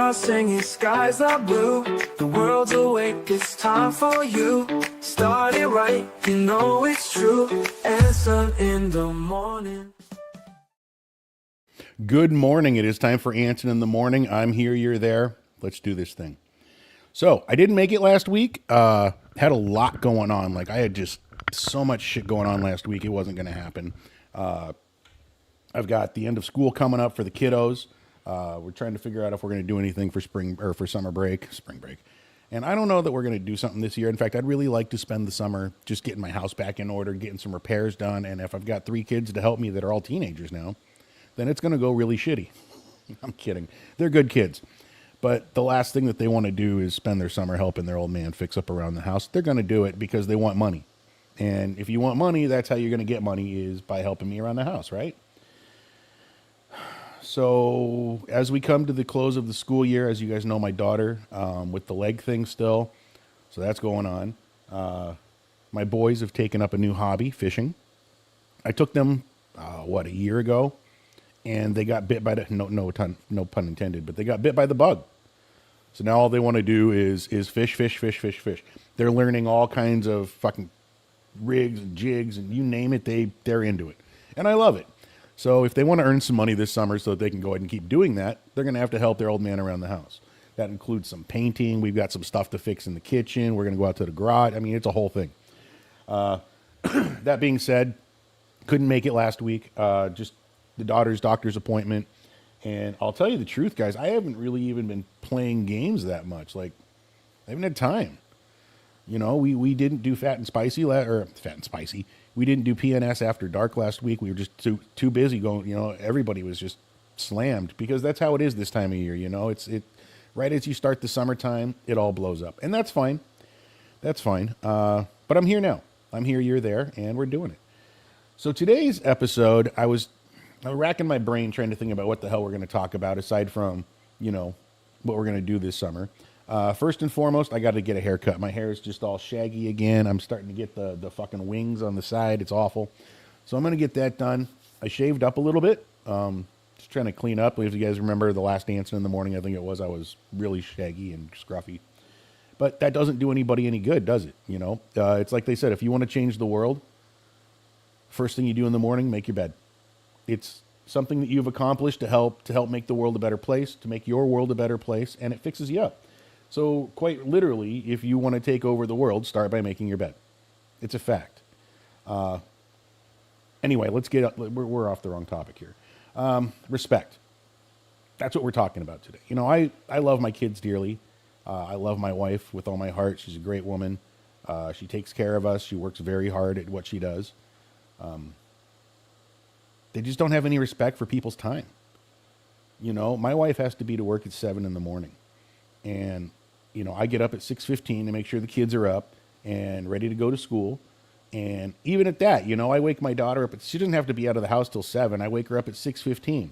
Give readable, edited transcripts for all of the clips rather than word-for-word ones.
are singing, skies are blue. The world's awake, it's time for you. Start it right, you know it's true. Anson in the morning. Good morning. It is time for Anson in the morning. I'm here, you're there. Let's do this thing. So I didn't make it last week. Had a lot going on. Like I had just so much shit going on last week. It wasn't going to happen. I've got the end of school coming up for the kiddos. We're trying to figure out if we're going to do anything for spring break. And I don't know that we're going to do something this year. In fact, I'd really like to spend the summer just getting my house back in order, getting some repairs done. And if I've got 3 kids to help me that are all teenagers now, then it's going to go really shitty. I'm kidding. They're good kids. But the last thing that they want to do is spend their summer helping their old man fix up around the house. They're going to do it because they want money. And if you want money, that's how you're going to get money, is by helping me around the house, right? So as we come to the close of the school year, as you guys know, my daughter with the leg thing still. So that's going on. My boys have taken up a new hobby, fishing. I took them, a year ago. And they got bit by the, no pun intended, but they got bit by the bug. So now all they want to do is fish. They're learning all kinds of fucking rigs and jigs and you name it, they're into it. And I love it. So if they want to earn some money this summer so that they can go ahead and keep doing that, they're going to have to help their old man around the house. That includes some painting. We've got some stuff to fix in the kitchen. We're going to go out to the garage. I mean, it's a whole thing. That being said, couldn't make it last week. Just the daughter's doctor's appointment. And I'll tell you the truth, guys, I haven't really even been playing games that much. Like, I haven't had time. You know, we didn't do Fat and Spicy, we didn't do PNS After Dark last week. We were just too busy going, you know, everybody was just slammed because that's how it is this time of year, you know. It right as you start the summertime, it all blows up. And that's fine. That's fine. But I'm here now. I'm here, you're there, and we're doing it. So today's episode, I was racking my brain trying to think about what the hell we're going to talk about aside from, you know, what we're going to do this summer. First and foremost, I got to get a haircut. My hair is just all shaggy again. I'm starting to get the fucking wings on the side. It's awful. So I'm going to get that done. I shaved up a little bit. Just trying to clean up. If you guys remember the last Anson in the morning, I think it was, I was really shaggy and scruffy. But that doesn't do anybody any good, does it? You know, it's like they said, if you want to change the world, first thing you do in the morning, make your bed. It's something that you've accomplished to help make the world a better place, to make your world a better place, and it fixes you up. So quite literally, if you want to take over the world, start by making your bed. It's a fact. Anyway, let's get up. We're off the wrong topic here. Respect. That's what we're talking about today. You know, I love my kids dearly. I love my wife with all my heart. She's a great woman. She takes care of us. She works very hard at what she does. They just don't have any respect for people's time. You know, my wife has to be to work at 7 in the morning. And, you know, I get up at 6:15 to make sure the kids are up and ready to go to school. And even at that, you know, I wake my daughter up. She doesn't have to be out of the house till 7. I wake her up at 6:15.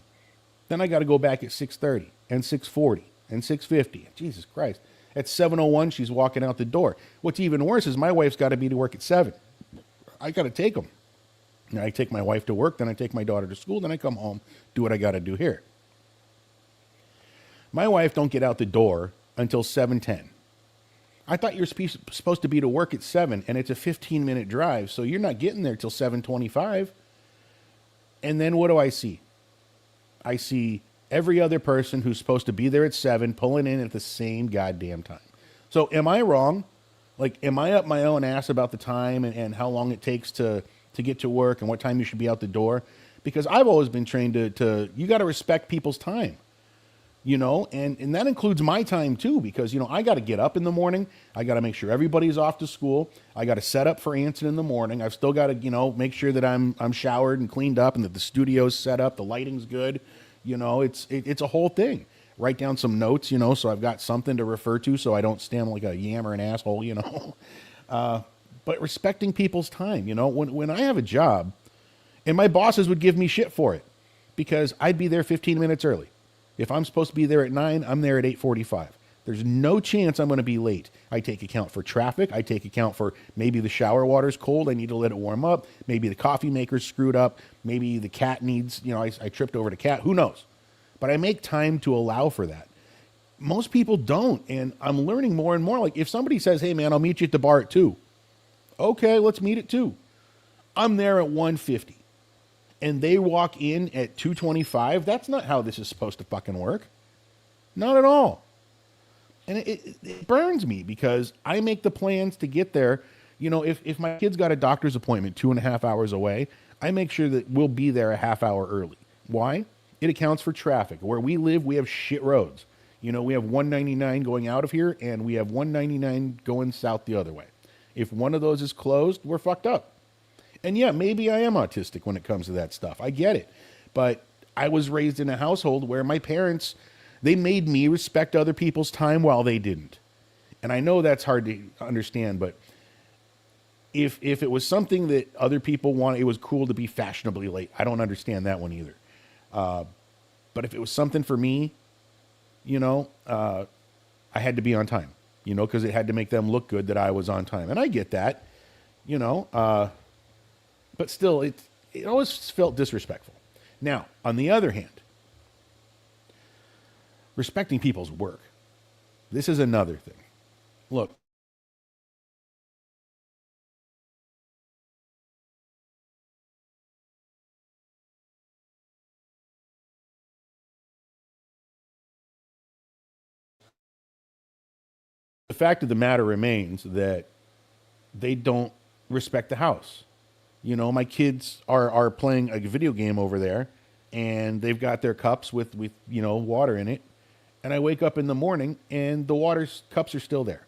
Then I got to go back at 6:30 and 6:40 and 6:50. Jesus Christ. At 7:01, she's walking out the door. What's even worse is my wife's got to be to work at 7. I got to take them. And I take my wife to work, then I take my daughter to school, then I come home, do what I got to do here. My wife don't get out the door until 7:10. I thought you're supposed to be to work at 7, and it's a 15-minute drive, so you're not getting there till 7:25. And then what do I see? I see every other person who's supposed to be there at 7 pulling in at the same goddamn time. So am I wrong? Like, am I up my own ass about the time and how long it takes to get to work and what time you should be out the door? Because I've always been trained to you got to respect people's time, you know, and that includes my time too, because, you know, I got to get up in the morning. I got to make sure everybody's off to school. I got to set up for Anson in the morning. I've still got to, you know, make sure that I'm showered and cleaned up and that the studio's set up, the lighting's good. You know, it's a whole thing. Write down some notes, you know, so I've got something to refer to so I don't stand like a yammering asshole, you know. But respecting people's time, you know, when I have a job, and my bosses would give me shit for it because I'd be there 15 minutes early. If I'm supposed to be there at 9, I'm there at 8:45. There's no chance I'm going to be late. I take account for traffic. I take account for maybe the shower water's cold. I need to let it warm up. Maybe the coffee maker's screwed up. Maybe the cat needs, you know, I tripped over the cat. Who knows? But I make time to allow for that. most people don't. And I'm learning more and more. Like if somebody says, hey man, I'll meet you at the bar at 2. Okay, let's meet at 2. I'm there at 1:50. And they walk in at 2:25. That's not how this is supposed to fucking work. Not at all. And it burns me because I make the plans to get there. You know, if my kid's got a doctor's appointment 2.5 hours away, I make sure that we'll be there a half hour early. Why? It accounts for traffic. Where we live, we have shit roads. You know, we have 199 going out of here, and we have 199 going south the other way. If one of those is closed, we're fucked up. And yeah, maybe I am autistic when it comes to that stuff. I get it. But I was raised in a household where my parents, they made me respect other people's time while they didn't. And I know that's hard to understand, but if it was something that other people wanted, it was cool to be fashionably late. I don't understand that one either. But if it was something for me, you know, I had to be on time, you know, because it had to make them look good that I was on time. And I get that, you know, but still, it always felt disrespectful. Now, on the other hand, respecting people's work. This is another thing. Look, the fact of the matter remains that they don't respect the house. You know, my kids are playing a video game over there, and they've got their cups with you know, water in it. And I wake up in the morning, and the water cups are still there.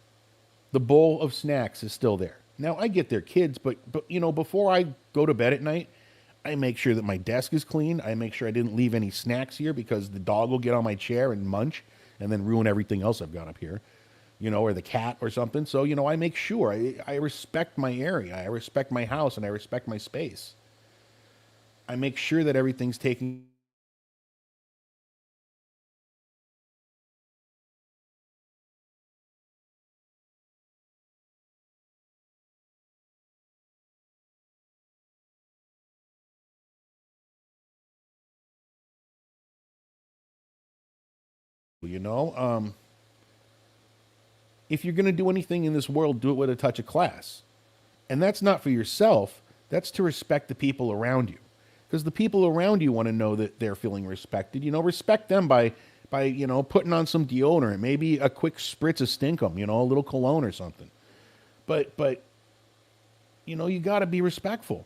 The bowl of snacks is still there. Now, I get their kids, but you know, before I go to bed at night, I make sure that my desk is clean. I make sure I didn't leave any snacks here because the dog will get on my chair and munch and then ruin everything else I've got up here, you know, or the cat or something. So, you know, I make sure I respect my area. I respect my house and I respect my space. I make sure that everything's taken. You know, if you're going to do anything in this world, do it with a touch of class. And that's not for yourself. That's to respect the people around you. Because the people around you want to know that they're feeling respected. You know, respect them by you know, putting on some deodorant, maybe a quick spritz of stinkum, you know, a little cologne or something. But you know, you got to be respectful.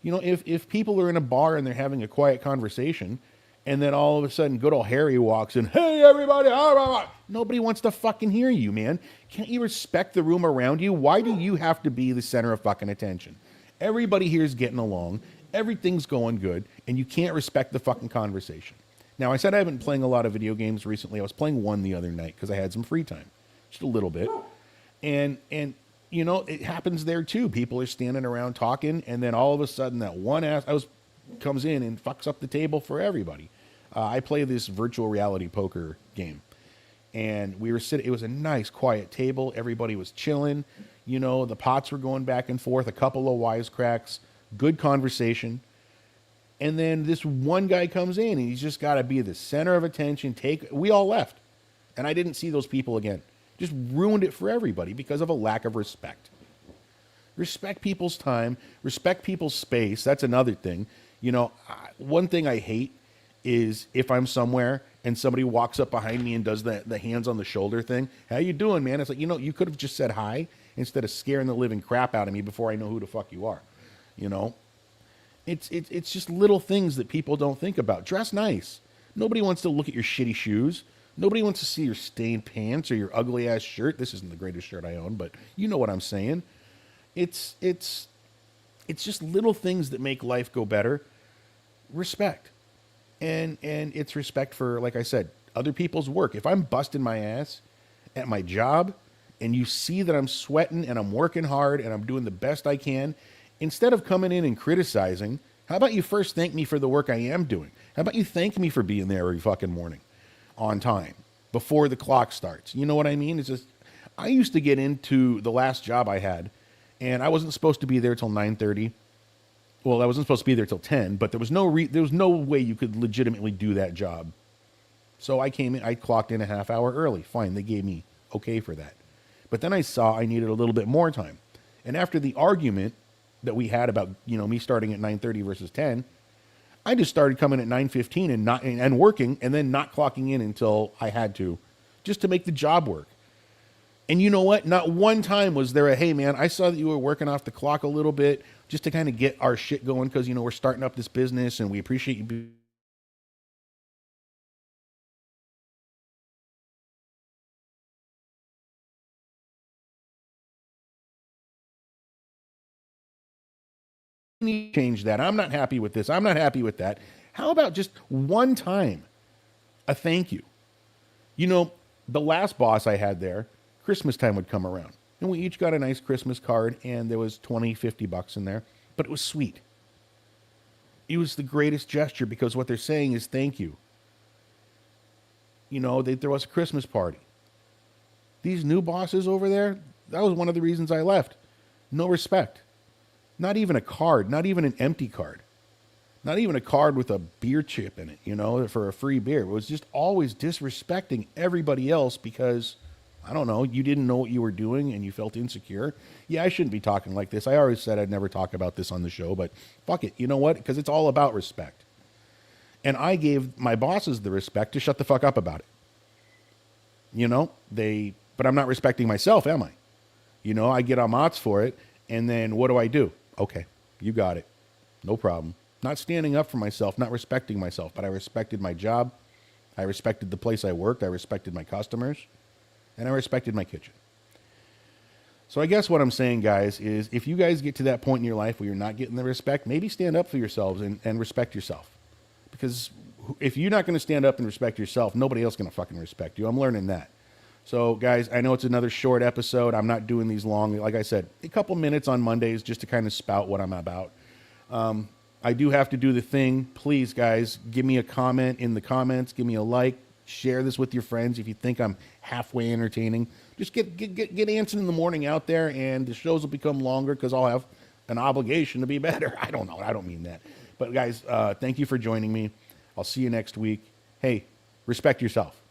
You know, if people are in a bar and they're having a quiet conversation, and then all of a sudden good old Harry walks in, hey, everybody, nobody wants to fucking hear you, man. Can't you respect the room around you? Why do you have to be the center of fucking attention? Everybody here is getting along. Everything's going good, and you can't respect the fucking conversation. Now, I said I haven't been playing a lot of video games recently. I was playing one the other night because I had some free time, just a little bit. And you know, it happens there too. People are standing around talking, and then all of a sudden that one ass comes in and fucks up the table for everybody. I play this virtual reality poker game, and we were sitting. It was a nice, quiet table. Everybody was chilling. You know, the pots were going back and forth. A couple of wisecracks, good conversation, and then this one guy comes in, and he's just got to be the center of attention. We all left, and I didn't see those people again. Just ruined it for everybody because of a lack of respect. Respect people's time. Respect people's space. That's another thing. You know, one thing I hate is if I'm somewhere and somebody walks up behind me and does the hands on the shoulder thing. How you doing, man? It's like, you know, you could have just said hi instead of scaring the living crap out of me before I know who the fuck you are. You know, it's just little things that people don't think about. Dress nice. Nobody wants to look at your shitty shoes. Nobody wants to see your stained pants or your ugly ass shirt. This isn't the greatest shirt I own, but you know what I'm saying. It's just little things that make life go better. Respect. And it's respect for, like I said, other people's work. If I'm busting my ass at my job and you see that I'm sweating and I'm working hard and I'm doing the best I can, instead of coming in and criticizing, how about you first thank me for the work I am doing? How about you thank me for being there every fucking morning on time before the clock starts? You know what I mean? It's just, I used to get into the last job I had, and I wasn't supposed to be there till 9:30. Well, I wasn't supposed to be there till 10, but there was no way you could legitimately do that job So I came in, I clocked in a half hour early. Fine, they gave me okay for that. But then I saw I needed a little bit more time. And after the argument that we had about, me starting at 9:30 versus 10, I just started coming at 9:15 and working and then not clocking in until I had to, just to make the job work. And you know what? Not one time was there a, hey man, I saw that you were working off the clock a little bit just to kind of get our shit going because, we're starting up this business and we appreciate you need to change that. I'm not happy with this. I'm not happy with that. How about just one time a thank you? The last boss I had there, Christmas time would come around. And we each got a nice Christmas card, and there was 20, $50 in there. But it was sweet. It was the greatest gesture because what they're saying is thank you. They throw us a Christmas party. These new bosses over there, that was one of the reasons I left. No respect. Not even a card, not even an empty card. Not even a card with a beer chip in it, for a free beer. It was just always disrespecting everybody else because, I don't know, you didn't know what you were doing and you felt insecure. Yeah, I shouldn't be talking like this. I always said I'd never talk about this on the show, but fuck it. You know what? Because it's all about respect. And I gave my bosses the respect to shut the fuck up about it. But I'm not respecting myself, am I? I get on Mott's for it, and then what do? Okay, you got it. No problem. Not standing up for myself, not respecting myself, but I respected my job. I respected the place I worked. I respected my customers. And I respected my kitchen. So I guess what I'm saying, guys, is if you guys get to that point in your life where you're not getting the respect, maybe stand up for yourselves and respect yourself. Because if you're not going to stand up and respect yourself, nobody else is going to fucking respect you. I'm learning that. So, guys, I know it's another short episode. I'm not doing these long. Like I said, a couple minutes on Mondays just to kind of spout what I'm about. I do have to do the thing. Please, guys, give me a comment in the comments. Give me a like. Share this with your friends if you think I'm halfway entertaining. Just get Anson in the morning out there, and the shows will become longer because I'll have an obligation to be better. I don't know. I don't mean that. But, guys, thank you for joining me. I'll see you next week. Hey, respect yourself.